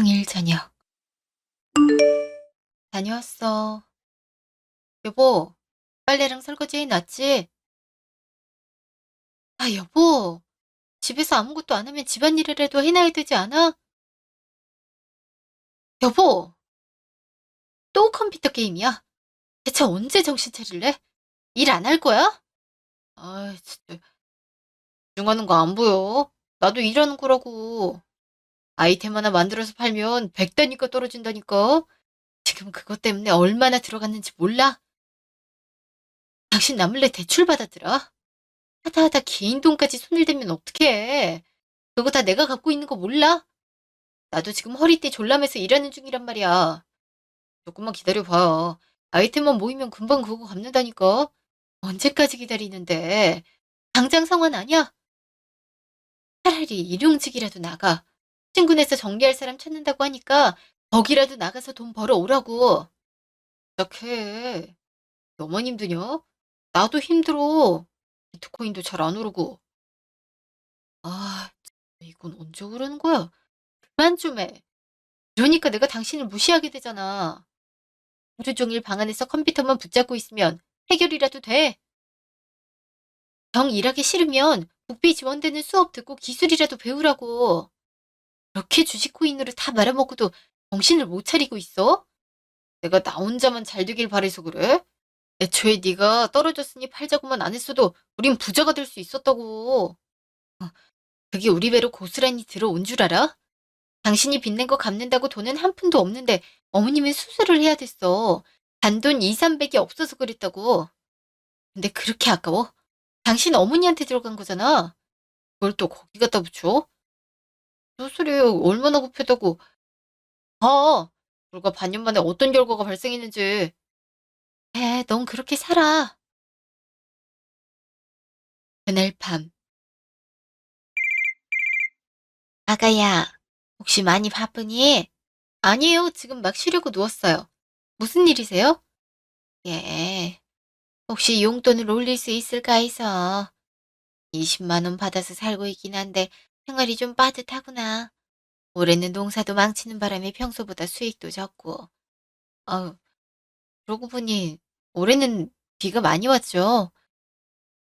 당일 저녁. 다녀왔어. 여보, 빨래랑 설거지 해놨지? 아, 여보, 집에서 아무것도 안 하면 집안일이라도 해놔야 되지 않아? 여보, 또 컴퓨터 게임이야? 대체 언제 정신 차릴래? 일 안 할 거야? 아, 진짜, 집중하는 거 안 보여. 나도 일하는 거라고. 아이템 하나 만들어서 팔면 100단위가 떨어진다니까? 지금 그것 때문에 얼마나 들어갔는지 몰라? 당신 나 몰래 대출 받았더라? 하다 하다 개인 돈까지 손을 대면 어떡해? 그거 다 내가 갖고 있는 거 몰라? 나도 지금 허리띠 졸라매서 일하는 중이란 말이야. 조금만 기다려봐. 아이템만 모이면 금방 그거 갚는다니까. 언제까지 기다리는데? 당장 상환 아니야? 차라리 일용직이라도 나가. 친구네서 정리할 사람 찾는다고 하니까 거기라도 나가서 돈 벌어 오라고. 시작해. 너만 힘드냐? 나도 힘들어. 비트코인도 잘 안 오르고. 아, 이건 언제 오르는 거야? 그만 좀 해. 그러니까 내가 당신을 무시하게 되잖아. 하루 종일 방 안에서 컴퓨터만 붙잡고 있으면 해결이라도 돼. 정 일하기 싫으면 국비 지원되는 수업 듣고 기술이라도 배우라고. 그렇게 주식 코인으로 다 말아먹고도 정신을 못 차리고 있어? 내가 나 혼자만 잘 되길 바래서 그래? 애초에 네가 떨어졌으니 팔자고만 안 했어도 우린 부자가 될 수 있었다고. 어, 그게 우리 배로 고스란히 들어온 줄 알아? 당신이 빚낸 거 갚는다고 돈은 한 푼도 없는데 어머님은 수술을 해야 됐어. 단돈 2, 300이 없어서 그랬다고. 근데 그렇게 아까워? 당신 어머니한테 들어간 거잖아. 그걸 또 거기 갖다 붙여? 수술이 얼마나 급하다고. 봐. 불과 반년 만에 어떤 결과가 발생했는지. 넌 그렇게 살아. 그날 밤. 아가야, 혹시 많이 바쁘니? 아니에요. 지금 막 쉬려고 누웠어요. 무슨 일이세요? 예. 혹시 용돈을 올릴 수 있을까 해서. 20만 원 받아서 살고 있긴 한데 생활이 좀 빠듯하구나. 올해는 농사도 망치는 바람에 평소보다 수익도 적고. 아유, 그러고 보니 올해는 비가 많이 왔죠.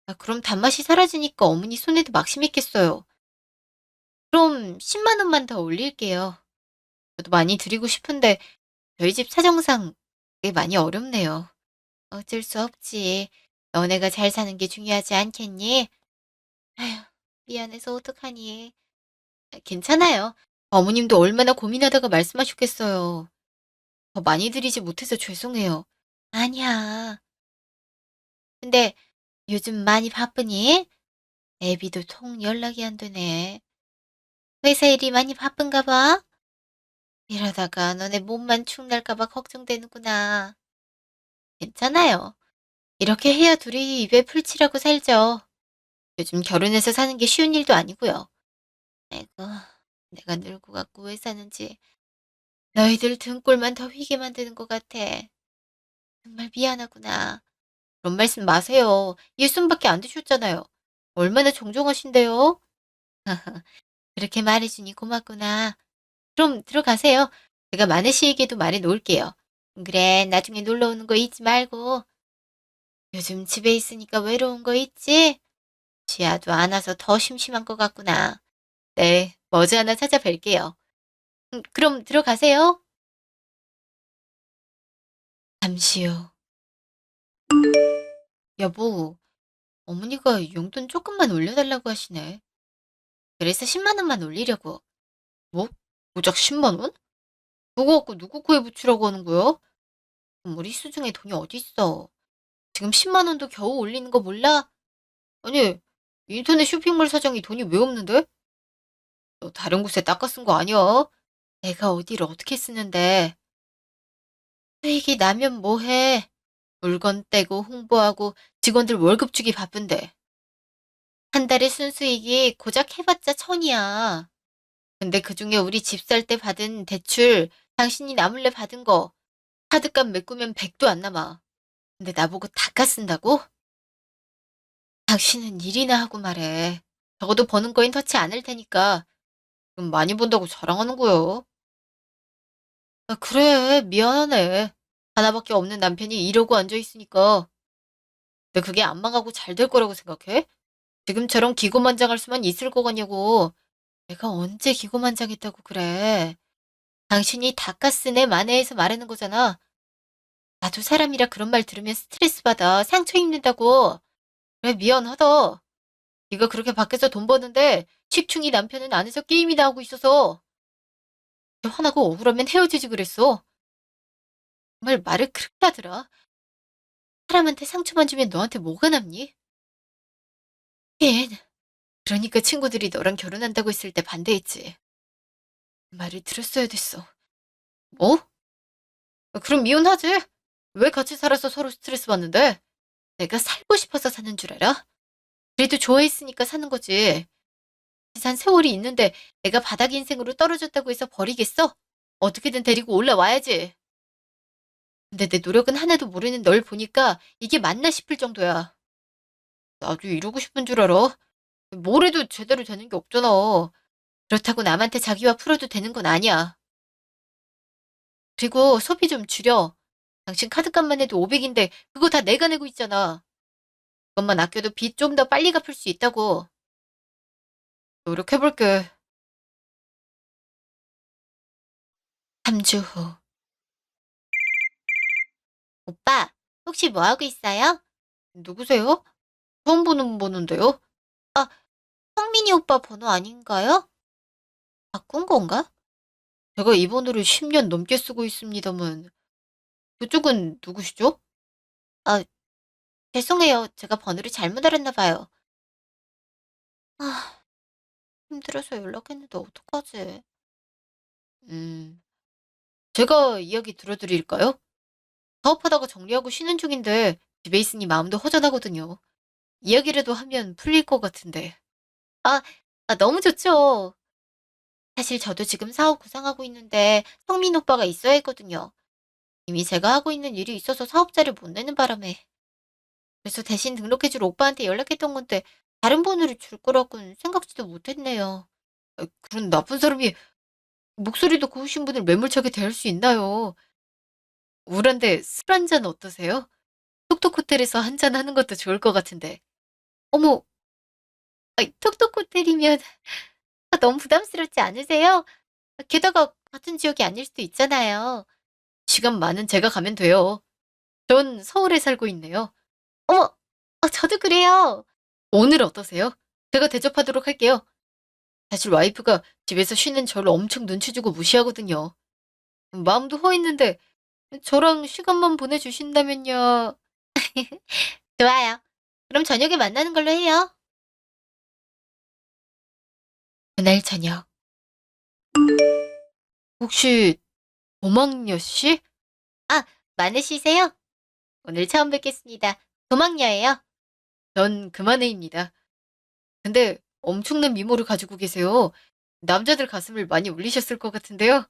아, 그럼 단맛이 사라지니까 어머니 손에도 막심했겠어요. 그럼 10만 원만 더 올릴게요. 저도 많이 드리고 싶은데 저희 집 사정상 그게 많이 어렵네요. 어쩔 수 없지. 너네가 잘 사는 게 중요하지 않겠니? 아휴, 미안해서 어떡하니. 아, 괜찮아요. 어머님도 얼마나 고민하다가 말씀하셨겠어요. 더 많이 드리지 못해서 죄송해요. 아니야. 근데 요즘 많이 바쁘니? 애비도 통 연락이 안 되네. 회사 일이 많이 바쁜가 봐? 이러다가 너네 몸만 축 날까 봐 걱정되는구나. 괜찮아요. 이렇게 해야 둘이 입에 풀칠하고 살죠. 요즘 결혼해서 사는 게 쉬운 일도 아니고요. 아이고, 내가 늙고 갖고 왜 사는지 너희들 등골만 더 휘게 만드는 것 같아. 정말 미안하구나. 그런 말씀 마세요. 예순밖에 안 드셨잖아요. 얼마나 정정하신데요? 그렇게 말해주니 고맙구나. 그럼 들어가세요. 제가 마네씨에게도 말해 놓을게요. 그래, 나중에 놀러 오는 거 잊지 말고. 요즘 집에 있으니까 외로운 거 있지? 지아도 안 와서 더 심심한 것 같구나. 네, 머지않아 찾아뵐게요. 그럼 들어가세요. 잠시 후. 여보, 어머니가 용돈 조금만 올려달라고 하시네. 그래서 10만 원만 올리려고. 뭐? 고작 10만 원? 그거 갖고 누구 코에 붙이라고 하는 거야? 우리 수중에 돈이 어딨어. 지금 10만 원도 겨우 올리는 거 몰라? 아니, 인터넷 쇼핑몰 사장이 돈이 왜 없는데? 너 다른 곳에 닦아 쓴 거 아니야? 내가 어디를 어떻게 쓰는데. 수익이 나면 뭐해? 물건 떼고 홍보하고 직원들 월급 주기 바쁜데. 한 달에 순수익이 고작 해봤자 1,000이야. 근데 그중에 우리 집 살 때 받은 대출, 당신이 나 몰래 받은 거, 카드값 메꾸면 100도 안 남아. 근데 나보고 닦아 쓴다고? 당신은 일이나 하고 말해. 적어도 버는 거엔 터치 않을 테니까. 그럼 많이 번다고 자랑하는 거요. 아, 그래, 미안하네. 하나밖에 없는 남편이 이러고 앉아있으니까. 근데 그게 안 망하고 잘 될 거라고 생각해? 지금처럼 기고만장할 수만 있을 거 같냐고. 내가 언제 기고만장했다고 그래. 당신이 닭가스네 마네에서 말하는 거잖아. 나도 사람이라 그런 말 들으면 스트레스 받아. 상처 입는다고. 그래, 미안하다. 네가 그렇게 밖에서 돈 버는데 식충이 남편은 안에서 게임이나 하고 있어서 화나고 억울하면 헤어지지 그랬어. 정말 말을 그렇게 하더라. 사람한테 상처만 주면 너한테 뭐가 남니? 걘 그러니까 친구들이 너랑 결혼한다고 했을 때 반대했지. 말을 들었어야 됐어. 뭐? 그럼 이혼하지. 왜 같이 살아서 서로 스트레스 받는데? 내가 살고 싶어서 사는 줄 알아? 그래도 좋아했으니까 사는 거지. 지산 세월이 있는데 내가 바닥 인생으로 떨어졌다고 해서 버리겠어? 어떻게든 데리고 올라와야지. 근데 내 노력은 하나도 모르는 널 보니까 이게 맞나 싶을 정도야. 나도 이러고 싶은 줄 알아. 뭘 해도 제대로 되는 게 없잖아. 그렇다고 남한테 자기와 풀어도 되는 건 아니야. 그리고 소비 좀 줄여. 당신 카드값만 해도 500인데 그거 다 내가 내고 있잖아. 그것만 아껴도 빚 좀 더 빨리 갚을 수 있다고. 노력해볼게. 3주 후. 오빠, 혹시 뭐 하고 있어요? 누구세요? 처음 보는데요? 아, 성민이 오빠 번호 아닌가요? 바꾼 건가? 제가 이 번호를 10년 넘게 쓰고 있습니다만, 그쪽은 누구시죠? 아, 죄송해요. 제가 번호를 잘못 알았나 봐요. 아, 힘들어서 연락했는데 어떡하지? 음, 제가 이야기 들어드릴까요? 사업하다가 정리하고 쉬는 중인데 집에 있으니 마음도 허전하거든요. 이야기라도 하면 풀릴 것 같은데. 아, 너무 좋죠. 사실 저도 지금 사업 구상하고 있는데 성민 오빠가 있어야 했거든요. 이미 제가 하고 있는 일이 있어서 사업자를 못 내는 바람에. 그래서 대신 등록해줄 오빠한테 연락했던 건데 다른 번호를 줄 거라고는 생각지도 못했네요. 그런 나쁜 사람이 목소리도 고우신 분을 매몰차게 대할 수 있나요? 우울한데 술 한 잔 어떠세요? 톡톡 호텔에서 한 잔 하는 것도 좋을 것 같은데. 어머, 톡톡 호텔이면 너무 부담스럽지 않으세요? 게다가 같은 지역이 아닐 수도 있잖아요. 시간 많은 제가 가면 돼요. 전 서울에 살고 있네요. 어머, 저도 그래요. 오늘 어떠세요? 제가 대접하도록 할게요. 사실 와이프가 집에서 쉬는 저를 엄청 눈치 주고 무시하거든요. 마음도 허했는데 저랑 시간만 보내주신다면요. 좋아요. 그럼 저녁에 만나는 걸로 해요. 그날 저녁. 혹시 도망여 씨? 아, 많으시세요? 오늘 처음 뵙겠습니다. 도망녀예요. 전 금한혜입니다. 근데 엄청난 미모를 가지고 계세요. 남자들 가슴을 많이 울리셨을 것 같은데요.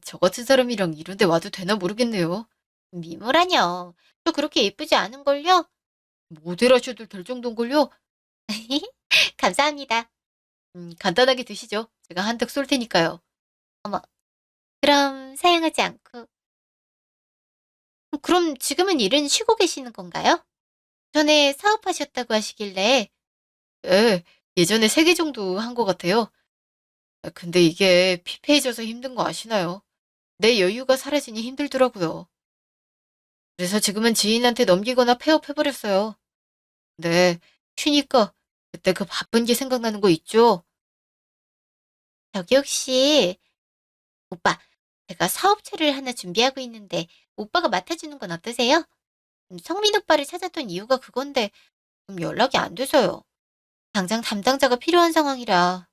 저 같은 사람이랑 이런 데 와도 되나 모르겠네요. 미모라뇨. 또 그렇게 예쁘지 않은걸요? 모델하셔도 될 정도인걸요? 감사합니다. 간단하게 드시죠. 제가 한턱 쏠 테니까요. 어머, 그럼 사용하지 않고. 그럼 지금은 일은 쉬고 계시는 건가요? 전에 사업하셨다고 하시길래. 예, 예전에 3개 정도 한 것 같아요. 근데 이게 피폐해져서 힘든 거 아시나요? 내 여유가 사라지니 힘들더라고요. 그래서 지금은 지인한테 넘기거나 폐업해버렸어요. 네, 쉬니까 그때 그 바쁜 게 생각나는 거 있죠? 저기 혹시 오빠, 제가 사업체를 하나 준비하고 있는데 오빠가 맡아주는 건 어떠세요? 성민 오빠를 찾았던 이유가 그건데 좀 연락이 안 돼서요. 당장 담당자가 필요한 상황이라.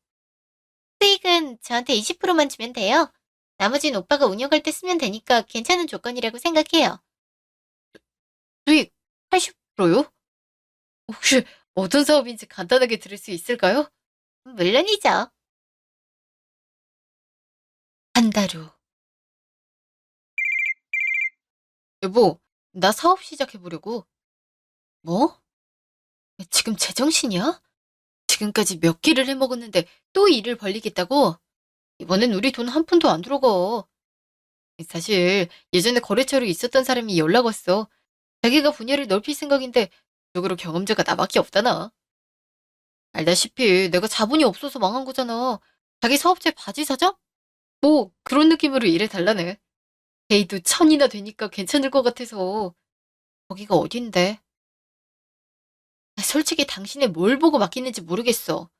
수익은 저한테 20%만 주면 돼요. 나머지는 오빠가 운영할 때 쓰면 되니까 괜찮은 조건이라고 생각해요. 수익 80%요? 혹시 어떤 사업인지 간단하게 들을 수 있을까요? 물론이죠. 한 달 후. 여보, 나 사업 시작해보려고. 뭐? 지금 제정신이야? 지금까지 몇 끼를 해먹었는데 또 일을 벌리겠다고? 이번엔 우리 돈 한 푼도 안 들어가. 사실 예전에 거래처로 있었던 사람이 연락 왔어. 자기가 분야를 넓힐 생각인데 적으로 경험자가 나밖에 없다나. 알다시피 내가 자본이 없어서 망한 거잖아. 자기 사업체 바지 사장? 뭐 그런 느낌으로 일해 달라네. 데이도 1000이나 되니까 괜찮을 것 같아서. 거기가 어딘데? 솔직히 당신이 뭘 보고 맡기는지 모르겠어.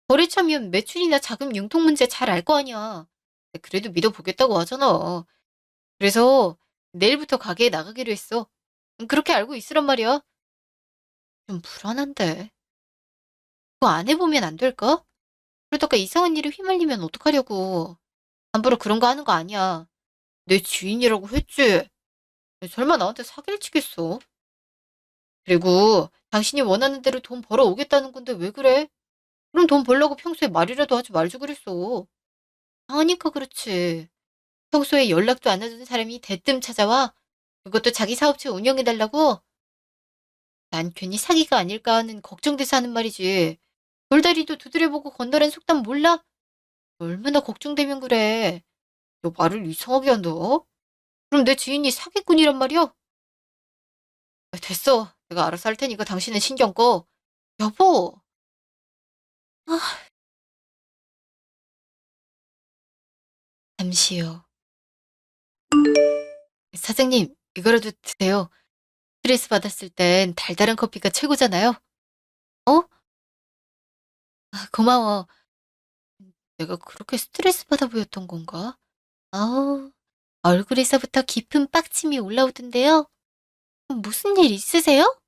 거래처면 매출이나 자금 융통 문제 잘 알 거 아니야. 그래도 믿어보겠다고 하잖아. 그래서 내일부터 가게에 나가기로 했어. 그렇게 알고 있으란 말이야. 좀 불안한데. 그거 안 해보면 안 될까? 그러다가 이상한 일에 휘말리면 어떡하려고. 함부로 그런 거 하는 거 아니야. 내 지인이라고 했지. 설마 나한테 사기를 치겠어? 그리고 당신이 원하는 대로 돈 벌어오겠다는 건데 왜 그래? 그럼 돈 벌려고 평소에 말이라도 하지 말지 그랬어. 하니까 그렇지. 평소에 연락도 안 하던 사람이 대뜸 찾아와. 그것도 자기 사업체 운영해달라고? 난 괜히 사기가 아닐까 하는 걱정돼서 하는 말이지. 돌다리도 두드려보고 건너란 속담 몰라? 얼마나 걱정되면 그래. 너 말을 이상하게 한다. 그럼 내 지인이 사기꾼이란 말이야? 됐어. 내가 알아서 할 테니까 당신은 신경 꺼. 여보. 아, 잠시요. 사장님, 이거라도 드세요. 스트레스 받았을 땐 달달한 커피가 최고잖아요. 어? 고마워. 내가 그렇게 스트레스 받아 보였던 건가? 아우, 얼굴에서부터 깊은 빡침이 올라오던데요. 무슨 일 있으세요?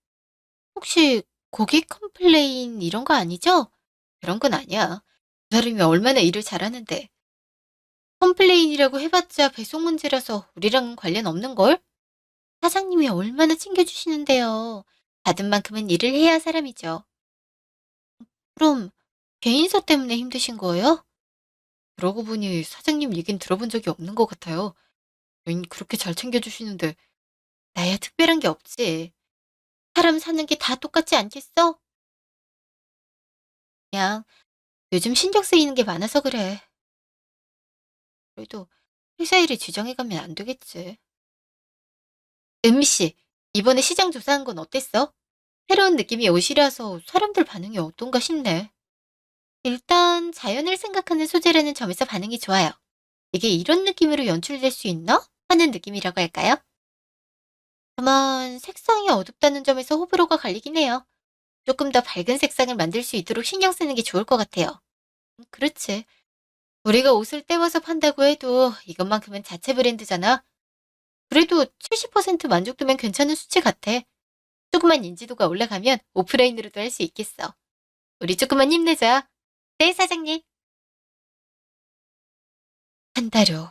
혹시 고객 컴플레인 이런 거 아니죠? 그런 건 아니야. 그 사람이 얼마나 일을 잘하는데. 컴플레인이라고 해봤자 배송 문제라서 우리랑은 관련 없는걸? 사장님이 얼마나 챙겨주시는데요. 받은 만큼은 일을 해야 사람이죠. 그럼 개인사 때문에 힘드신 거예요? 그러고 보니 사장님 얘긴 들어본 적이 없는 것 같아요. 웬 그렇게 잘 챙겨주시는데 나야 특별한 게 없지. 사람 사는 게 다 똑같지 않겠어? 그냥 요즘 신경 쓰이는 게 많아서 그래. 그래도 회사 일에 지장해가면 안 되겠지. 은미 씨, 이번에 시장 조사한 건 어땠어? 새로운 느낌이 오시라서 사람들 반응이 어떤가 싶네. 일단 자연을 생각하는 소재라는 점에서 반응이 좋아요. 이게 이런 느낌으로 연출될 수 있나? 하는 느낌이라고 할까요? 다만 색상이 어둡다는 점에서 호불호가 갈리긴 해요. 조금 더 밝은 색상을 만들 수 있도록 신경 쓰는 게 좋을 것 같아요. 그렇지. 우리가 옷을 떼와서 판다고 해도 이것만큼은 자체 브랜드잖아. 그래도 70% 만족도면 괜찮은 수치 같아. 조금만 인지도가 올라가면 오프라인으로도 할 수 있겠어. 우리 조금만 힘내자. 네, 사장님. 한 달 후.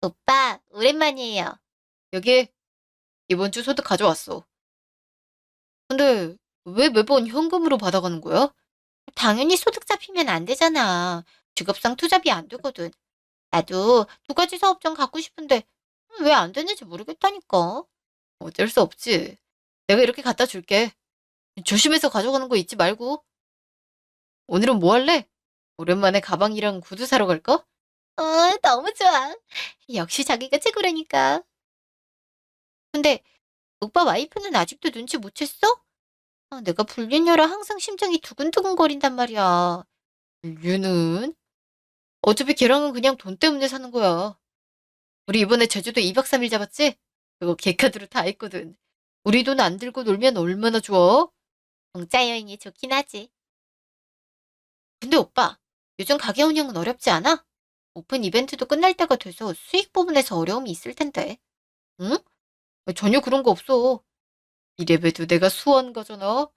오빠, 오랜만이에요. 여기 이번 주 소득 가져왔어. 근데 왜 매번 현금으로 받아가는 거야? 당연히 소득 잡히면 안 되잖아. 직업상 투잡이 안 되거든. 나도 두 가지 사업장 갖고 싶은데 왜 안 되는지 모르겠다니까. 어쩔 수 없지. 내가 이렇게 갖다 줄게. 조심해서 가져가는 거 잊지 말고. 오늘은 뭐 할래? 오랜만에 가방이랑 구두 사러 갈까? 너무 좋아. 역시 자기가 최고라니까. 근데 오빠 와이프는 아직도 눈치 못 챘어? 내가 불륜녀라 항상 심장이 두근두근 거린단 말이야. 불륜은? 어차피 걔랑은 그냥 돈 때문에 사는 거야. 우리 이번에 제주도 2박 3일 잡았지? 그거 걔카드로 다 했거든. 우리 돈 안 들고 놀면 얼마나 좋아? 공짜 여행이 좋긴 하지. 근데 오빠, 요즘 가게 운영은 어렵지 않아? 오픈 이벤트도 끝날 때가 돼서 수익 부분에서 어려움이 있을 텐데. 응? 전혀 그런 거 없어. 이래봬도 내가 수원 거잖아.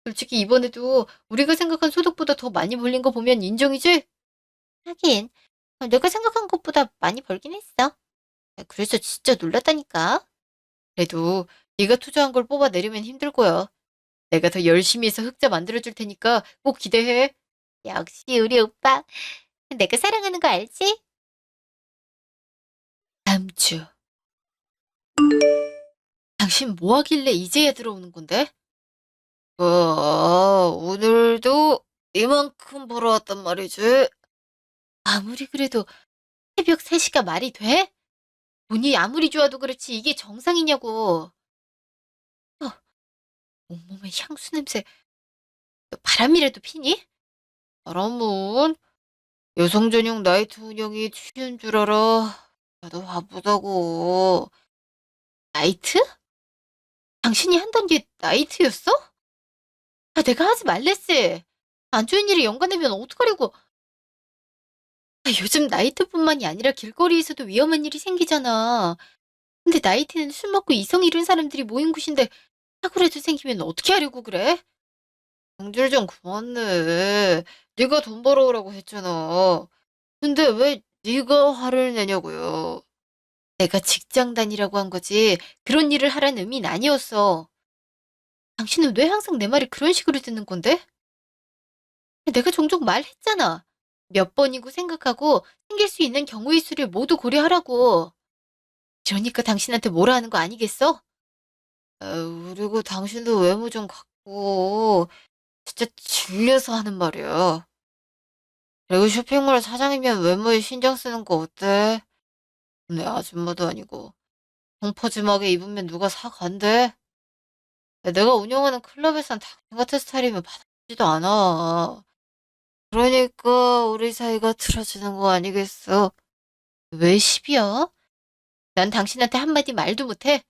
솔직히 이번에도 우리가 생각한 소득보다 더 많이 벌린 거 보면 인정이지? 하긴, 내가 생각한 것보다 많이 벌긴 했어. 그래서 진짜 놀랐다니까. 그래도 네가 투자한 걸 뽑아내려면 힘들 거야. 내가 더 열심히 해서 흑자 만들어줄 테니까 꼭 기대해. 역시 우리 오빠. 내가 사랑하는 거 알지? 다음 주. 당신 뭐 하길래 이제야 들어오는 건데? 오늘도 이만큼 벌어왔단 말이지. 아무리 그래도 새벽 3시가 말이 돼? 돈이 아무리 좋아도 그렇지 이게 정상이냐고. 어, 온몸에 향수 냄새. 너 바람이라도 피니? 바람은 여성 전용 나이트 운영이 쉬운 줄 알아. 나도 바쁘다고. 나이트? 당신이 한던 게 나이트였어? 아, 내가 하지 말랬지. 안 좋은 일에 연관되면 어떡하려고. 아, 요즘 나이트뿐만이 아니라 길거리에서도 위험한 일이 생기잖아. 근데 나이트는 술 먹고 이성 잃은 사람들이 모인 곳인데 사고라도 생기면 어떻게 하려고 그래? 경질 좀 그만 내. 네가 돈 벌어오라고 했잖아. 근데 왜 네가 화를 내냐고요. 내가 직장 다니라고 한 거지 그런 일을 하라는 의미는 아니었어. 당신은 왜 항상 내 말을 그런 식으로 듣는 건데? 내가 종종 말했잖아. 몇 번이고 생각하고 생길 수 있는 경우의 수를 모두 고려하라고. 그러니까 당신한테 뭐라 하는 거 아니겠어? 그리고 당신도 외모 좀 갖고 진짜 질려서 하는 말이야. 그리고 쇼핑몰 사장이면 외모에 신경 쓰는 거 어때? 내 아줌마도 아니고 공포지막에 입으면 누가 사간대? 내가 운영하는 클럽에선 당신 같은 스타일이면 받아주지도 않아. 그러니까 우리 사이가 틀어지는 거 아니겠어? 왜 시비야? 난 당신한테 한마디 말도 못해.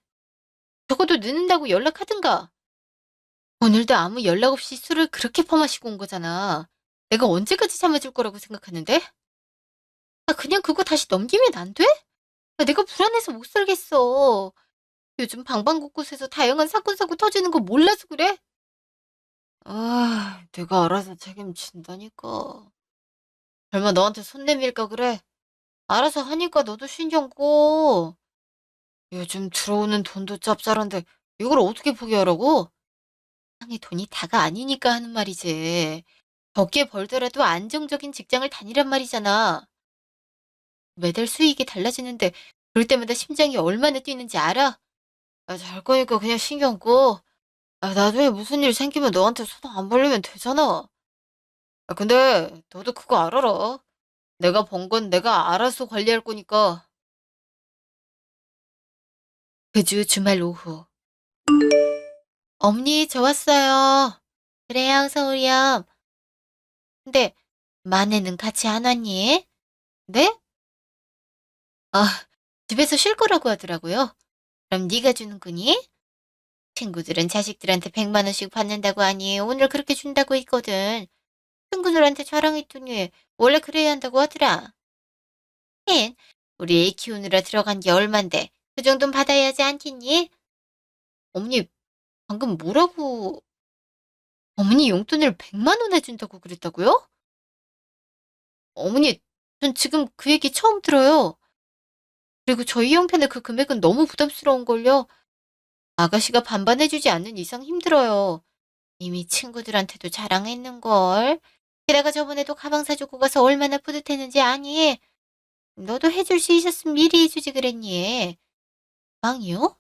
적어도 늦는다고 연락하든가. 오늘도 아무 연락 없이 술을 그렇게 퍼마시고 온 거잖아. 내가 언제까지 참아줄 거라고 생각하는데? 아, 그냥 그거 다시 넘기면 안 돼? 아, 내가 불안해서 못 살겠어. 요즘 방방곳곳에서 다양한 사건 사고 터지는 거 몰라서 그래? 아, 내가 알아서 책임진다니까. 설마 너한테 손 내밀까 그래? 알아서 하니까 너도 신경 꺼. 요즘 들어오는 돈도 짭짤한데 이걸 어떻게 포기하라고? 세상에 돈이 다가 아니니까 하는 말이지. 적게 벌더라도 안정적인 직장을 다니란 말이잖아. 매달 수익이 달라지는데 그럴 때마다 심장이 얼마나 뛰는지 알아? 아, 잘 거니까 그냥 신경 꺼. 아, 나중에 무슨 일 생기면 너한테 손 안 벌리면 되잖아. 아, 근데 너도 그거 알아라. 내가 번 건 내가 알아서 관리할 거니까. 그 주 주말 오후. 어머니, 저 왔어요. 그래요, 서울이요. 근데 마네는 같이 안 왔니? 네? 아, 집에서 쉴 거라고 하더라고요. 그럼 네가 주는 거니? 친구들은 자식들한테 100만 원씩 받는다고 하니 오늘 그렇게 준다고 했거든. 친구들한테 자랑했더니 원래 그래야 한다고 하더라. 걘 우리 애 키우느라 들어간 게 얼만데 그 정도는 받아야 하지 않겠니? 어머니, 방금 뭐라고? 어머니 용돈을 100만 원 해준다고 그랬다고요? 어머니, 전 지금 그 얘기 처음 들어요. 그리고 저희 형편에 그 금액은 너무 부담스러운걸요. 아가씨가 반반해주지 않는 이상 힘들어요. 이미 친구들한테도 자랑했는걸. 게다가 저번에도 가방 사주고 가서 얼마나 뿌듯했는지 아니? 너도 해줄 수 있었으면 미리 해주지 그랬니? 가방이요?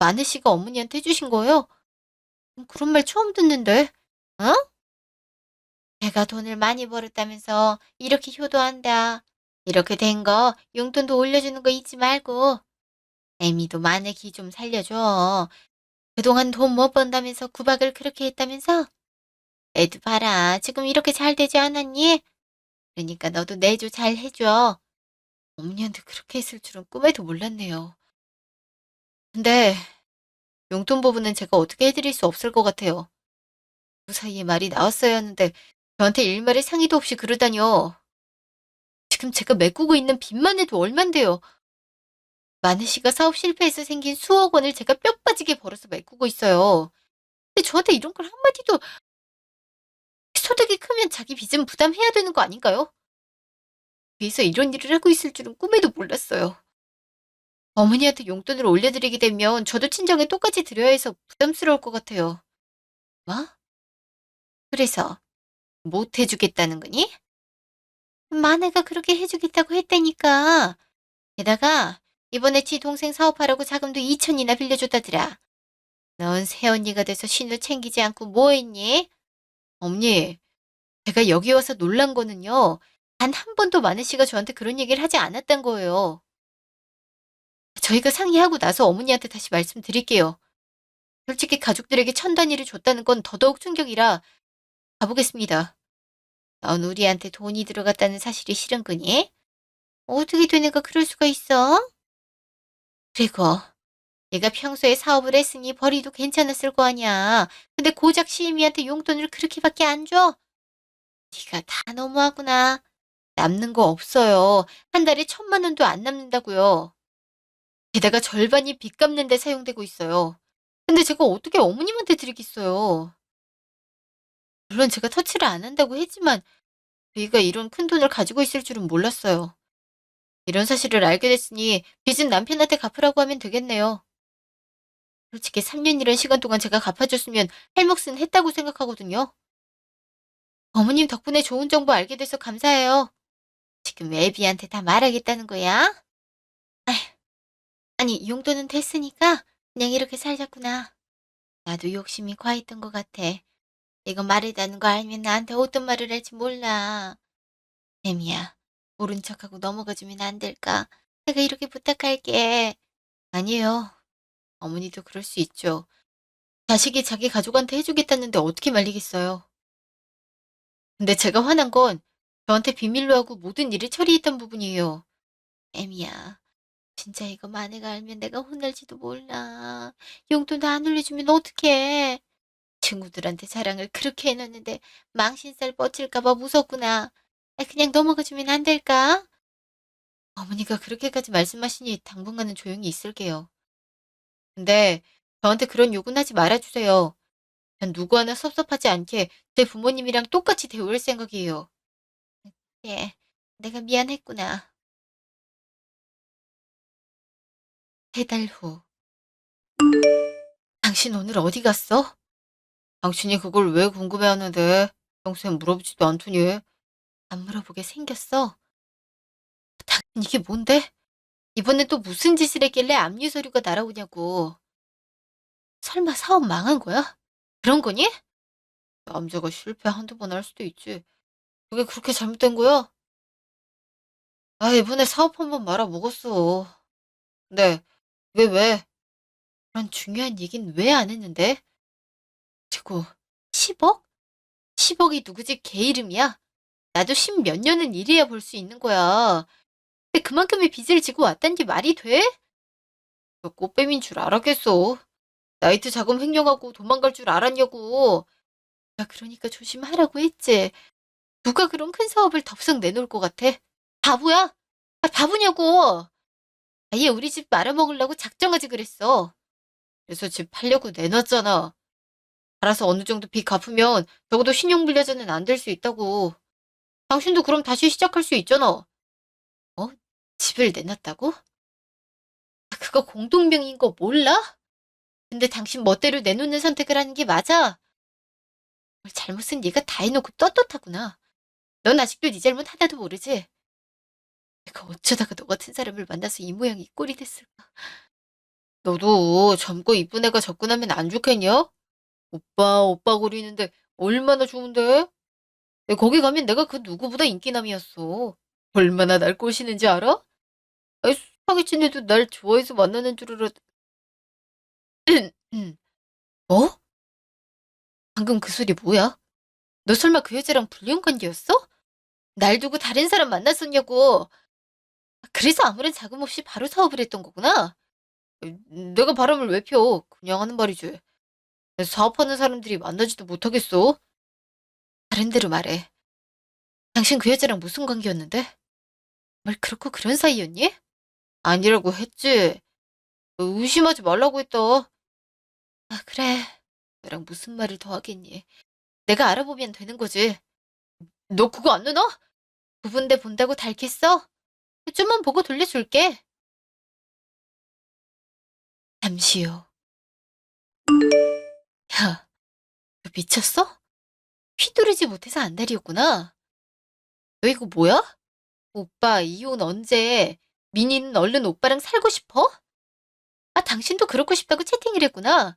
마네씨가 어머니한테 해주신 거요? 그런 말 처음 듣는데. 어? 내가 돈을 많이 벌었다면서 이렇게 효도한다. 이렇게 된 거 용돈도 올려주는 거 잊지 말고. 애미도 마네 기 좀 살려줘. 그동안 돈 못 번다면서 구박을 그렇게 했다면서? 애도 봐라. 지금 이렇게 잘 되지 않았니? 그러니까 너도 내조 잘 해줘. 어머니한테 그렇게 했을 줄은 꿈에도 몰랐네요. 근데 용돈 부분은 제가 어떻게 해드릴 수 없을 것 같아요. 그 사이에 말이 나왔어야 하는데 저한테 일말의 상의도 없이 그러다뇨. 지금 제가 메꾸고 있는 빚만 해도 얼만데요. 마네 씨가 사업 실패해서 생긴 수억 원을 제가 뼈 빠지게 벌어서 메꾸고 있어요. 근데 저한테 이런 걸 한마디도 소득이 크면 자기 빚은 부담해야 되는 거 아닌가요? 위해서 이런 일을 하고 있을 줄은 꿈에도 몰랐어요. 어머니한테 용돈을 올려드리게 되면 저도 친정에 똑같이 드려야 해서 부담스러울 것 같아요. 뭐? 그래서 못 해주겠다는 거니? 마네가 그렇게 해주겠다고 했다니까. 게다가 이번에 지 동생 사업하라고 자금도 2천이나 빌려줬다더라. 넌 새언니가 돼서 신우 챙기지 않고 뭐 했니? 어머니, 제가 여기 와서 놀란 거는요. 단 한 번도 마늘 씨가 저한테 그런 얘기를 하지 않았단 거예요. 저희가 상의하고 나서 어머니한테 다시 말씀드릴게요. 솔직히 가족들에게 천 단위를 줬다는 건 더더욱 충격이라 가보겠습니다. 넌 우리한테 돈이 들어갔다는 사실이 싫은 거니? 어떻게 된 애가 그럴 수가 있어? 그리고 내가 평소에 사업을 했으니 벌이도 괜찮았을 거 아니야. 근데 고작 시애미한테 용돈을 그렇게밖에 안 줘? 네가 다 너무하구나. 남는 거 없어요. 한 달에 1,000만 원도 안 남는다고요. 게다가 절반이 빚 갚는 데 사용되고 있어요. 근데 제가 어떻게 어머님한테 드리겠어요. 물론 제가 터치를 안 한다고 했지만 저희가 이런 큰돈을 가지고 있을 줄은 몰랐어요. 이런 사실을 알게 됐으니 빚은 남편한테 갚으라고 하면 되겠네요. 솔직히 3년이란 시간 동안 제가 갚아줬으면 할 몫은 했다고 생각하거든요. 어머님 덕분에 좋은 정보 알게 돼서 감사해요. 지금 애비한테 다 말하겠다는 거야? 아휴, 아니 용돈은 됐으니까 그냥 이렇게 살자꾸나. 나도 욕심이 과했던 것 같아. 이거 말이라는 거 알면 나한테 어떤 말을 할지 몰라. 애미야, 모른 척하고 넘어가주면 안 될까? 내가 이렇게 부탁할게. 아니에요. 어머니도 그럴 수 있죠. 자식이 자기 가족한테 해주겠다는데 어떻게 말리겠어요. 근데 제가 화난 건 저한테 비밀로 하고 모든 일을 처리했던 부분이에요. 애미야, 진짜 이거 마네가 알면 내가 혼날지도 몰라. 용돈 안 올려주면 어떡해. 친구들한테 자랑을 그렇게 해놨는데 망신살 뻗칠까봐 무섭구나. 그냥 넘어가주면 안 될까? 어머니가 그렇게까지 말씀하시니 당분간은 조용히 있을게요. 근데 저한테 그런 요구는 하지 말아주세요. 전 누구 하나 섭섭하지 않게 제 부모님이랑 똑같이 대우할 생각이에요. 예, 내가 미안했구나. 3달 후. 당신 오늘 어디 갔어? 당신이 그걸 왜 궁금해하는데 평소엔 물어보지도 않더니 안 물어보게 생겼어? 당신 이게 뭔데? 이번엔 또 무슨 짓을 했길래 압류 서류가 날아오냐고. 설마 사업 망한 거야? 그런 거니? 남자가 실패 한두 번 할 수도 있지. 그게 그렇게 잘못된 거야? 아, 이번에 사업 한 번 말아먹었어. 근데 왜? 그런 중요한 얘긴 왜 안 했는데? 그리고 10억? 10억이 누구 집 개 이름이야? 나도 10 몇 년은 일해야 벌 수 있는 거야. 근데 그만큼의 빚을 지고 왔단 게 말이 돼? 너 꽃뱀인 줄 알았겠어. 나이트 자금 횡령하고 도망갈 줄 알았냐고. 나 그러니까 조심하라고 했지. 누가 그런 큰 사업을 덥석 내놓을 것 같아? 바보야? 아, 바보냐고. 아예 우리 집 말아먹으려고 작정하지 그랬어. 그래서 집 팔려고 내놨잖아. 알아서 어느 정도 빚 갚으면 적어도 신용불량자는 안 될 수 있다고. 당신도 그럼 다시 시작할 수 있잖아. 어? 집을 내놨다고? 아, 그거 공동명의인 거 몰라? 근데 당신 멋대로 내놓는 선택을 하는 게 맞아? 뭘 잘못은 네가 다 해놓고 떳떳하구나. 넌 아직도 네 잘못 하나도 모르지? 내가 어쩌다가 너 같은 사람을 만나서 이 모양 이 꼴이 됐을까? 너도 젊고 이쁜 애가 접근하면 안 좋겠냐? 오빠 거리는데 얼마나 좋은데? 거기 가면 내가 그 누구보다 인기남이었어. 얼마나 날 꼬시는지 알아? 아이, 사기친 애도 날 좋아해서 만나는 줄 알았... 뭐? 방금 그 소리 뭐야? 너 설마 그 여자랑 불륜 관계였어? 날 두고 다른 사람 만났었냐고. 그래서 아무런 자금 없이 바로 사업을 했던 거구나. 내가 바람을 왜 펴? 그냥 하는 말이지. 사업하는 사람들이 만나지도 못하겠어. 다른 데로 말해. 당신 그 여자랑 무슨 관계였는데? 뭘 그렇고 그런 사이였니? 아니라고 했지. 의심하지 말라고 했다. 아, 그래. 너랑 무슨 말을 더 하겠니? 내가 알아보면 되는 거지. 너 그거 안 누나? 부분대 본다고 닳겠어? 좀만 보고 돌려줄게. 잠시 후. 야, 너 미쳤어? 휘두르지 못해서 안달이었구나. 너 이거 뭐야? 오빠 이혼 언제? 민희는 얼른 오빠랑 살고 싶어? 아, 당신도 그렇고 싶다고 채팅을 했구나.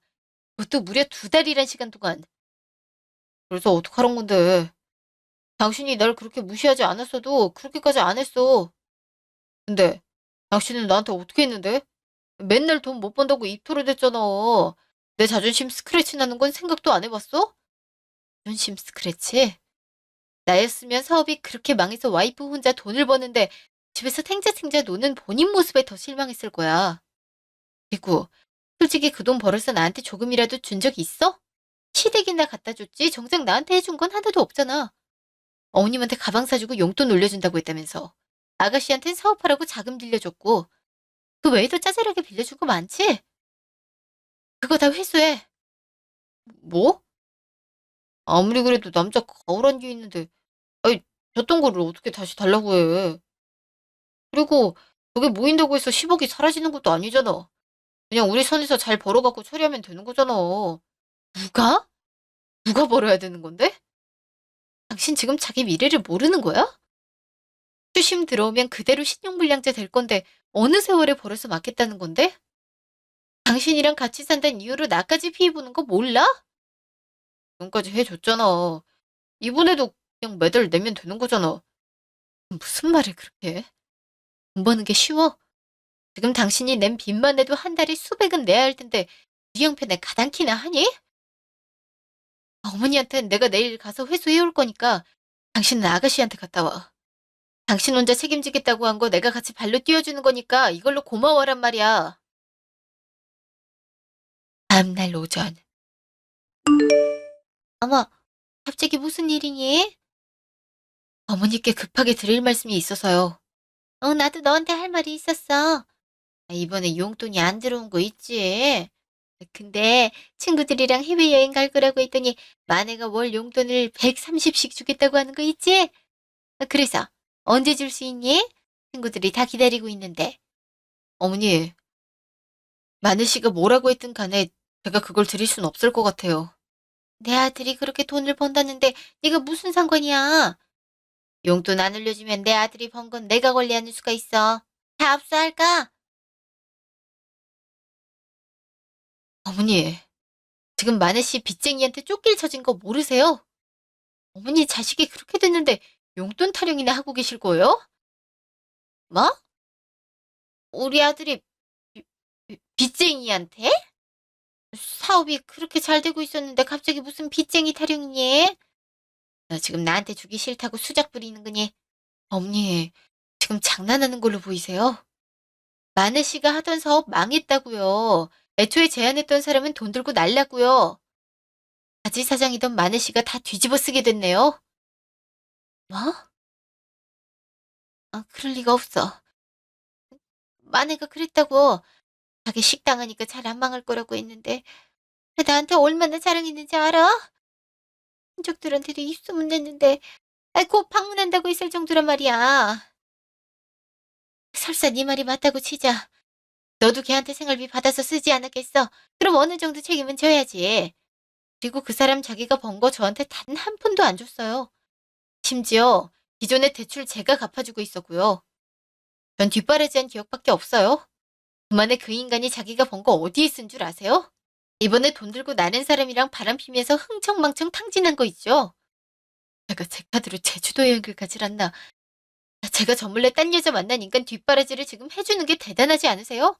그것도 무려 2달이란 시간 동안. 그래서 어떡하란 건데? 당신이 날 그렇게 무시하지 않았어도 그렇게까지 안 했어. 근데 당신은 나한테 어떻게 했는데? 맨날 돈 못 번다고 입토를댔잖아. 내 자존심 스크래치 나는 건 생각도 안 해봤어? 자존심 스크래치? 나였으면 사업이 그렇게 망해서 와이프 혼자 돈을 버는데 집에서 탱자탱자 노는 본인 모습에 더 실망했을 거야. 그리고 솔직히 그 돈 벌어서 나한테 조금이라도 준 적 있어? 시댁이나 갖다 줬지 정작 나한테 해준 건 하나도 없잖아. 어머님한테 가방 사주고 용돈 올려준다고 했다면서. 아가씨한텐 사업하라고 자금 빌려줬고 그 외에도 짜잘하게 빌려준 거 많지? 그거 다 회수해. 뭐? 아무리 그래도 남자 가을한 게 있는데 아이 줬던 거를 어떻게 다시 달라고 해. 그리고 그게 모인다고 해서 10억이 사라지는 것도 아니잖아. 그냥 우리 선에서 잘 벌어갖고 처리하면 되는 거잖아. 누가? 누가 벌어야 되는 건데? 당신 지금 자기 미래를 모르는 거야? 수심 들어오면 그대로 신용불량자 될 건데 어느 세월에 벌어서 맞겠다는 건데? 당신이랑 같이 산다는 이유로 나까지 피해 보는 거 몰라? 지금까지 해줬잖아. 이번에도 그냥 매달 내면 되는 거잖아. 무슨 말을 그렇게 해? 돈 버는 게 쉬워? 지금 당신이 낸 빚만 내도 한 달에 수백은 내야 할 텐데 네 형편에 가당키나 하니? 어머니한텐 내가 내일 가서 회수해 올 거니까 당신은 아가씨한테 갔다 와. 당신 혼자 책임지겠다고 한 거 내가 같이 발로 띄워주는 거니까 이걸로 고마워란 말이야. 다음날 오전. 어머, 갑자기 무슨 일이니? 어머니께 급하게 드릴 말씀이 있어서요. 나도 너한테 할 말이 있었어. 이번에 용돈이 안 들어온 거 있지? 근데 친구들이랑 해외여행 갈 거라고 했더니 마네가 월 용돈을 130씩 주겠다고 하는 거 있지? 그래서 언제 줄 수 있니? 친구들이 다 기다리고 있는데. 어머니, 마네 씨가 뭐라고 했든 간에 제가 그걸 드릴 순 없을 것 같아요. 내 아들이 그렇게 돈을 번다는데 네가 무슨 상관이야? 용돈 안 올려주면 내 아들이 번 건 내가 관리하는 수가 있어. 다 압수할까? 어머니, 지금 마네 씨 빚쟁이한테 쫓길 처진 거 모르세요? 어머니 자식이 그렇게 됐는데 용돈 타령이나 하고 계실 거예요? 뭐? 우리 아들이 빚쟁이한테? 사업이 그렇게 잘 되고 있었는데 갑자기 무슨 빚쟁이 타령이니? 너 지금 나한테 주기 싫다고 수작 부리는 거니? 어머니, 지금 장난하는 걸로 보이세요? 마네 씨가 하던 사업 망했다고요. 애초에 제안했던 사람은 돈 들고 날랐고요. 바지 사장이던 마네 씨가 다 뒤집어 쓰게 됐네요. 뭐? 그럴 리가 없어. 마네가 그랬다고. 자기 식당 하니까 잘 안 망할 거라고 했는데 나한테 얼마나 자랑했는지 알아? 친척들한테도 입소문 냈는데 곧 방문한다고 했을 정도란 말이야. 설사 네 말이 맞다고 치자. 너도 걔한테 생활비 받아서 쓰지 않았겠어? 그럼 어느 정도 책임은 져야지. 그리고 그 사람 자기가 번 거 저한테 단 한 푼도 안 줬어요. 심지어 기존의 대출 제가 갚아주고 있었고요. 전 뒷바라지한 기억밖에 없어요. 그만에 그 인간이 자기가 번 거 어디에 쓴 줄 아세요? 이번에 돈 들고 나는 사람이랑 바람 피면서 흥청망청 탕진한 거 있죠? 제가 제 카드로 제주도 여행을 가질 않나. 제가 저 몰래 딴 여자 만난 인간 뒷바라지를 지금 해주는 게 대단하지 않으세요?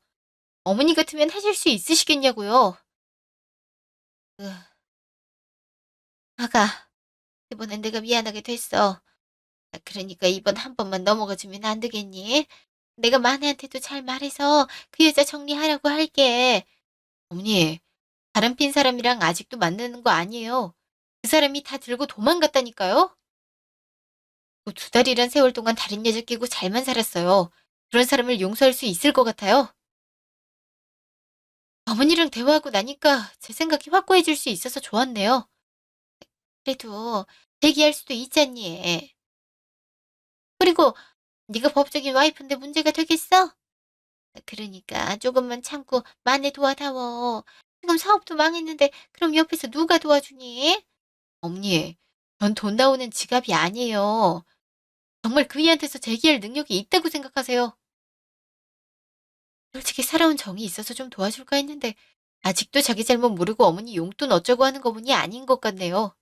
어머니 같으면 하실 수 있으시겠냐고요. 으, 아가, 이번엔 내가 미안하게 됐어. 그러니까 이번 한 번만 넘어가주면 안 되겠니? 내가 마네한테도 잘 말해서 그 여자 정리하라고 할게. 어머니, 바람 핀 사람이랑 아직도 만나는 거 아니에요. 그 사람이 다 들고 도망갔다니까요? 그 2달이란 세월 동안 다른 여자 끼고 잘만 살았어요. 그런 사람을 용서할 수 있을 것 같아요? 어머니랑 대화하고 나니까 제 생각이 확고해질 수 있어서 좋았네요. 그래도 대기할 수도 있잖니. 그리고 네가 법적인 와이프인데 문제가 되겠어? 그러니까 조금만 참고 만에 도와다워. 지금 사업도 망했는데 그럼 옆에서 누가 도와주니? 어머니, 전 돈 나오는 지갑이 아니에요. 정말 그이한테서 제기할 능력이 있다고 생각하세요? 솔직히 살아온 정이 있어서 좀 도와줄까 했는데 아직도 자기 잘못 모르고 어머니 용돈 어쩌고 하는 거 보니 아닌 것 같네요.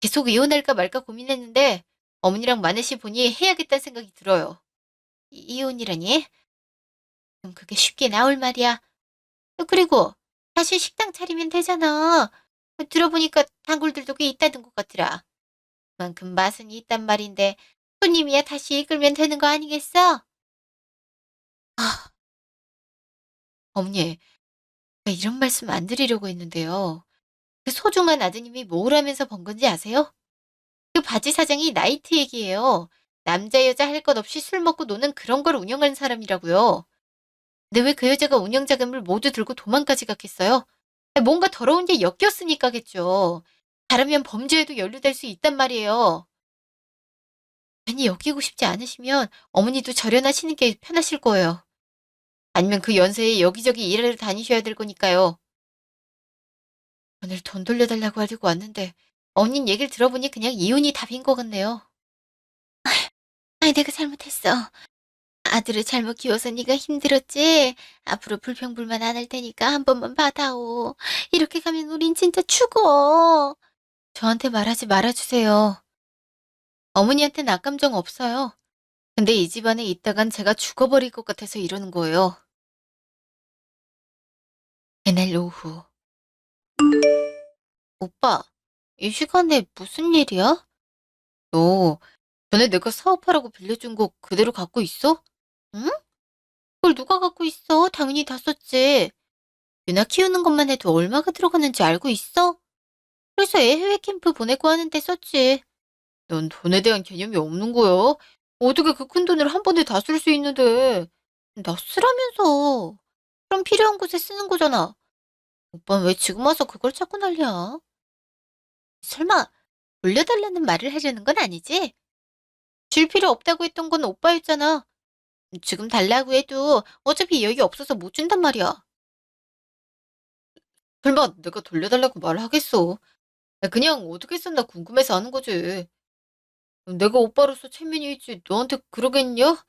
계속 이혼할까 말까 고민했는데 어머니랑 마넷이 보니 해야겠다는 생각이 들어요. 이혼이라니? 그럼 그게 쉽게 나올 말이야. 그리고 다시 식당 차리면 되잖아. 들어보니까 단골들도 꽤 있다던 것 같더라. 그만큼 맛은 있단 말인데 손님이야 다시 이끌면 되는 거 아니겠어? 아, 어머니, 제가 이런 말씀 안 드리려고 했는데요. 그 소중한 아드님이 뭘 하면서 번 건지 아세요? 그 바지 사장이 나이트 얘기예요. 남자 여자 할 것 없이 술 먹고 노는 그런 걸 운영하는 사람이라고요. 근데 왜 그 여자가 운영 자금을 모두 들고 도망까지 갔겠어요? 뭔가 더러운 게 엮였으니까겠죠. 잘하면 범죄에도 연루될 수 있단 말이에요. 괜히 엮이고 싶지 않으시면 어머니도 절연하시는 게 편하실 거예요. 아니면 그 연세에 여기저기 일하러 다니셔야 될 거니까요. 오늘 돈 돌려달라고 하려고 왔는데 어머님 얘기를 들어보니 그냥 이혼이 답인 것 같네요. 아이, 내가 잘못했어. 아들을 잘못 키워서 네가 힘들었지? 앞으로 불평불만 안 할 테니까 한 번만 받아오. 이렇게 가면 우린 진짜 죽어. 저한테 말하지 말아주세요. 어머니한테는 악감정 없어요. 근데 이 집안에 있다간 제가 죽어버릴 것 같아서 이러는 거예요. 그날 오후. 오빠, 이 시간에 무슨 일이야? 너 전에 내가 사업하라고 빌려준 거 그대로 갖고 있어? 응? 그걸 누가 갖고 있어? 당연히 다 썼지. 유나 키우는 것만 해도 얼마가 들어가는지 알고 있어? 그래서 애 해외 캠프 보내고 하는데 썼지. 넌 돈에 대한 개념이 없는 거야? 어떻게 그 큰 돈을 한 번에 다 쓸 수 있는데? 나 쓰라면서. 그럼 필요한 곳에 쓰는 거잖아. 오빠는 왜 지금 와서 그걸 찾고 난리야? 설마 돌려달라는 말을 하려는 건 아니지? 줄 필요 없다고 했던 건 오빠였잖아. 지금 달라고 해도 어차피 여유 없어서 못 준단 말이야. 설마 내가 돌려달라고 말을 하겠어. 그냥 어떻게 썼나 궁금해서 하는 거지. 내가 오빠로서 체면이 있지 너한테 그러겠냐?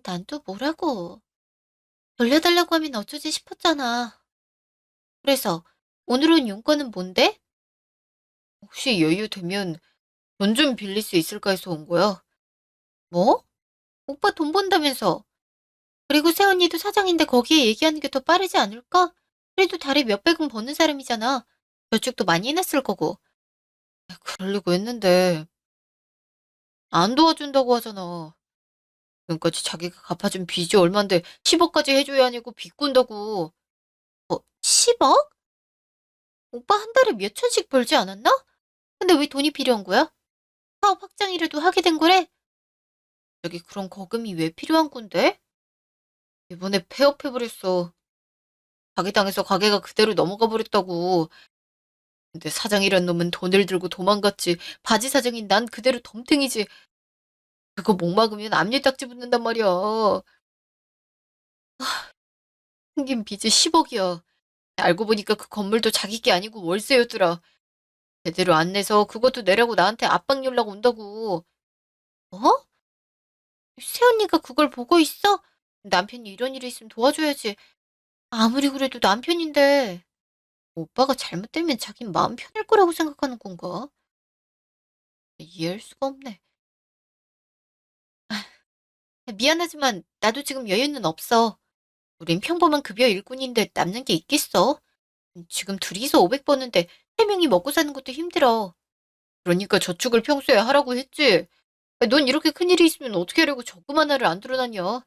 난 또 뭐라고. 돌려달라고 하면 어쩌지 싶었잖아. 그래서 오늘 온 용건은 뭔데? 혹시 여유 되면 돈 좀 빌릴 수 있을까 해서 온 거야. 뭐? 오빠 돈 번다면서. 그리고 새언니도 사장인데 거기에 얘기하는 게 더 빠르지 않을까? 그래도 달에 몇백은 버는 사람이잖아. 저축도 많이 해놨을 거고. 그러려고 했는데 안 도와준다고 하잖아. 지금까지 자기가 갚아준 빚이 얼만데 10억까지 해줘야 하냐고 비꼰다고. 10억? 오빠 한 달에 몇 천씩 벌지 않았나? 근데 왜 돈이 필요한 거야? 사업 확장이라도 하게 된 거래? 저기 그런 거금이 왜 필요한 건데? 이번에 폐업해버렸어. 자기 당해서 가게가 그대로 넘어가 버렸다고. 근데 사장이란 놈은 돈을 들고 도망갔지. 바지 사장인 난 그대로 덤탱이지. 그거 못 막으면 앞니딱지 붙는단 말이야. 생긴 빚이 10억이야. 알고 보니까 그 건물도 자기 게 아니고 월세였더라. 제대로 안 내서 그것도 내라고 나한테 압박 연락 온다고. 어? 새언니가 그걸 보고 있어? 남편이 이런 일이 있으면 도와줘야지. 아무리 그래도 남편인데. 오빠가 잘못되면 자긴 마음 편할 거라고 생각하는 건가? 이해할 수가 없네. 미안하지만 나도 지금 여유는 없어. 우린 평범한 급여 일꾼인데 남는 게 있겠어? 지금 둘이서 500 버는데 세 명이 먹고 사는 것도 힘들어. 그러니까 저축을 평소에 하라고 했지. 넌 이렇게 큰일이 있으면 어떻게 하려고 저금 하나를 안 들어놨냐?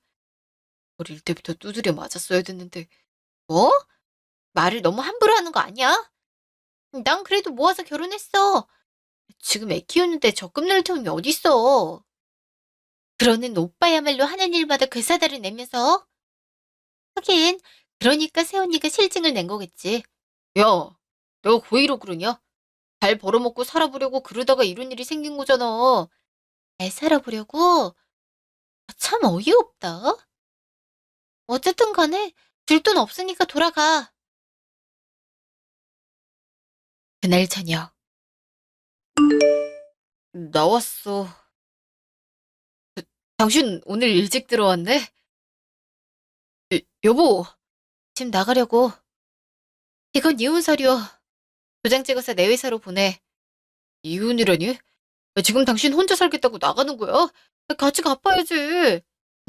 어릴 때부터 두드려 맞았어야 됐는데. 뭐? 말을 너무 함부로 하는 거 아니야? 난 그래도 모아서 결혼했어. 지금 애 키우는데 적금 넣을 돈이 어딨어. 그러는 오빠야말로 하는 일마다 괴사다를 내면서. 하긴, 그러니까 새언니가 실증을 낸 거겠지. 야, 내가 고의로 그러냐? 잘 벌어먹고 살아보려고 그러다가 이런 일이 생긴 거잖아. 잘 살아보려고? 참 어이없다. 어쨌든 간에 줄 돈 없으니까 돌아가. 그날 저녁. 나왔어. 당신 오늘 일찍 들어왔네? 여보, 지금 나가려고. 이건 이혼 서류. 도장 찍어서 내 회사로 보내. 이혼이라니? 지금 당신 혼자 살겠다고 나가는 거야? 같이 갚아야지.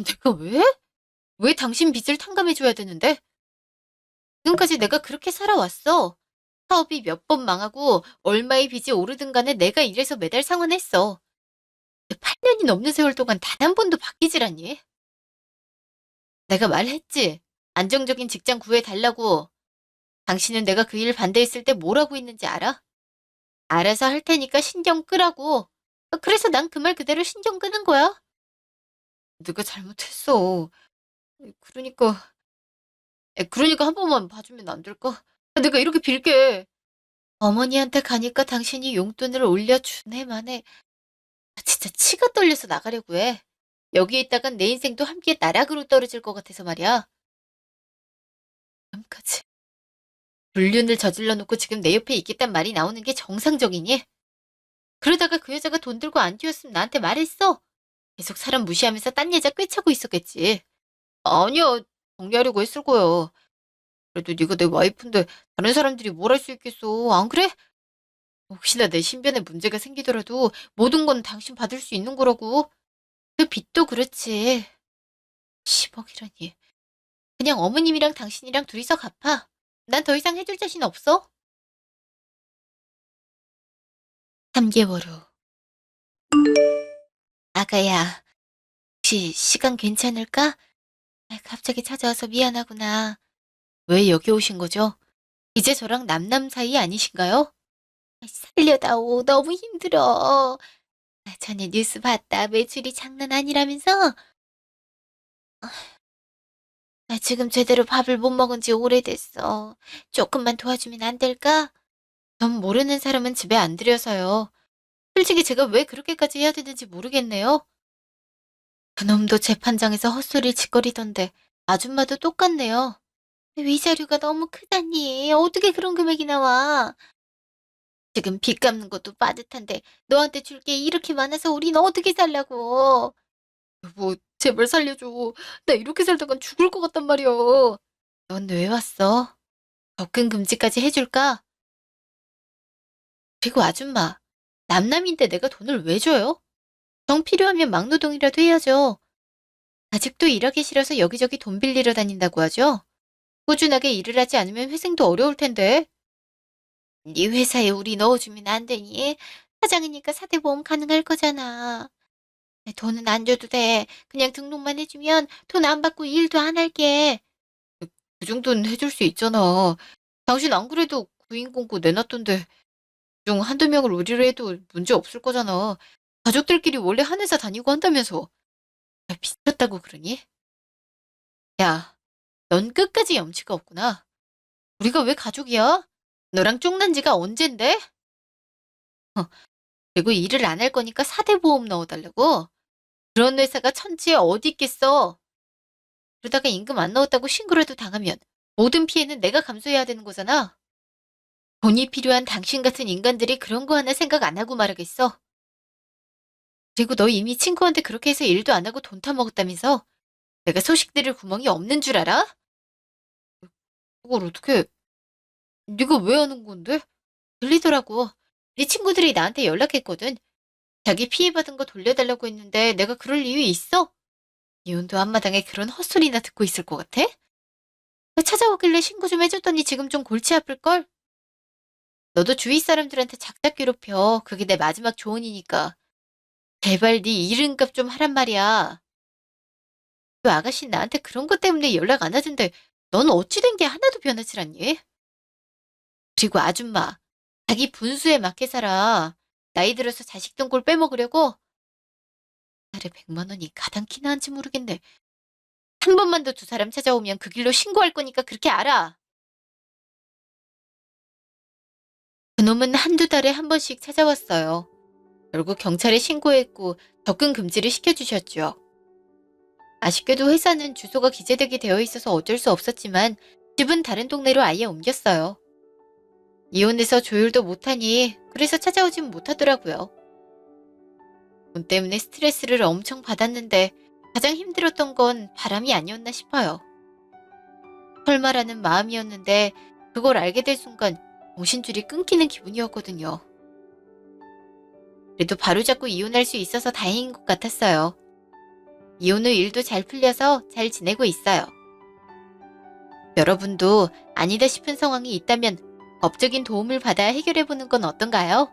내가 왜? 왜 당신 빚을 탕감해줘야 되는데? 지금까지 내가 그렇게 살아왔어. 사업이 몇 번 망하고 얼마의 빚이 오르든 간에 내가 이래서 매달 상환했어. 8년이 넘는 세월 동안 단 한 번도 바뀌질 않니? 내가 말했지. 안정적인 직장 구해달라고. 당신은 내가 그 일 반대했을 때 뭐라고 했는지 알아? 알아서 할 테니까 신경 끄라고. 그래서 난 그 말 그대로 신경 끄는 거야. 네가 잘못했어. 그러니까, 그러니까 한 번만 봐주면 안 될까? 내가 이렇게 빌게. 어머니한테 가니까 당신이 용돈을 올려주네 만에 진짜 치가 떨려서 나가려고 해. 여기 있다간 내 인생도 함께 나락으로 떨어질 것 같아서 말이야. 지금까지 불륜을 저질러 놓고 지금 내 옆에 있겠단 말이 나오는 게 정상적이니? 그러다가 그 여자가 돈 들고 안 튀었으면 나한테 말했어. 계속 사람 무시하면서 딴 여자 꿰차고 있었겠지. 아니야, 정리하려고 했을 거야. 그래도 네가 내 와이프인데 다른 사람들이 뭘 할 수 있겠어. 안 그래? 혹시나 내 신변에 문제가 생기더라도 모든 건 당신 받을 수 있는 거라고. 그 빚도 그렇지. 10억이라니. 그냥 어머님이랑 당신이랑 둘이서 갚아. 난 더 이상 해줄 자신 없어. 3개월 후. 아가야, 혹시 시간 괜찮을까? 갑자기 찾아와서 미안하구나. 왜 여기 오신 거죠? 이제 저랑 남남 사이 아니신가요? 살려다오. 너무 힘들어. 전에 뉴스 봤다. 매출이 장난 아니라면서? 나 지금 제대로 밥을 못 먹은 지 오래됐어. 조금만 도와주면 안 될까? 전 모르는 사람은 집에 안 들여서요. 솔직히 제가 왜 그렇게까지 해야 되는지 모르겠네요. 그놈도 재판장에서 헛소리를 짓거리던데 아줌마도 똑같네요. 위자료가 너무 크다니. 어떻게 그런 금액이 나와? 지금 빚 갚는 것도 빠듯한데 너한테 줄 게 이렇게 많아서 우린 어떻게 살라고. 여보, 제발 살려줘. 나 이렇게 살다간 죽을 것 같단 말이야. 넌 왜 왔어? 접근 금지까지 해줄까? 그리고 아줌마, 남남인데 내가 돈을 왜 줘요? 정 필요하면 막노동이라도 해야죠. 아직도 일하기 싫어서 여기저기 돈 빌리러 다닌다고 하죠? 꾸준하게 일을 하지 않으면 회생도 어려울 텐데. 네 회사에 우리 넣어주면 안 되니? 사장이니까 사대보험 가능할 거잖아. 돈은 안 줘도 돼. 그냥 등록만 해주면 돈 안 받고 일도 안 할게. 그 정도는 해줄 수 있잖아. 당신 안 그래도 구인 공고 내놨던데 그중 한두 명을 의리로 해도 문제 없을 거잖아. 가족들끼리 원래 한 회사 다니고 한다면서. 야, 미쳤다고 그러니? 야, 넌 끝까지 염치가 없구나. 우리가 왜 가족이야? 너랑 쫑난 지가 언젠데? 어, 그리고 일을 안 할 거니까 사대보험 넣어달라고? 그런 회사가 천지에 어디 있겠어? 그러다가 임금 안 넣었다고 신고라도 당하면 모든 피해는 내가 감수해야 되는 거잖아. 돈이 필요한 당신 같은 인간들이 그런 거 하나 생각 안 하고 말하겠어. 그리고 너 이미 친구한테 그렇게 해서 일도 안 하고 돈 타먹었다면서? 내가 소식 들을 구멍이 없는 줄 알아? 그걸 어떻게, 네가 왜 하는 건데? 들리더라고. 네 친구들이 나한테 연락했거든. 자기 피해받은 거 돌려달라고 했는데 내가 그럴 이유 있어? 이혼도 한마당에 그런 헛소리나 듣고 있을 것 같아? 찾아오길래 신고 좀 해줬더니 지금 좀 골치 아플걸? 너도 주위 사람들한테 작작 괴롭혀. 그게 내 마지막 조언이니까. 제발 네 이름값 좀 하란 말이야. 그 아가씨 나한테 그런 것 때문에 연락 안 하던데 넌 어찌 된 게 하나도 변하질 않니? 그리고 아줌마, 자기 분수에 맞게 살아. 나이 들어서 자식 돈꼴 빼먹으려고? 달에 100만 원이 가당키나 한지 모르겠네. 한 번만 더 두 사람 찾아오면 그 길로 신고할 거니까 그렇게 알아. 그놈은 한두 달에 한 번씩 찾아왔어요. 결국 경찰에 신고했고 접근 금지를 시켜주셨죠. 아쉽게도 회사는 주소가 기재되게 되어 있어서 어쩔 수 없었지만 집은 다른 동네로 아예 옮겼어요. 이혼해서 조율도 못하니 그래서 찾아오진 못하더라고요. 돈 때문에 스트레스를 엄청 받았는데 가장 힘들었던 건 바람이 아니었나 싶어요. 설마라는 마음이었는데 그걸 알게 된 순간 정신줄이 끊기는 기분이었거든요. 그래도 바로잡고 이혼할 수 있어서 다행인 것 같았어요. 이혼 후 일도 잘 풀려서 잘 지내고 있어요. 여러분도 아니다 싶은 상황이 있다면 법적인 도움을 받아 해결해보는 건 어떤가요?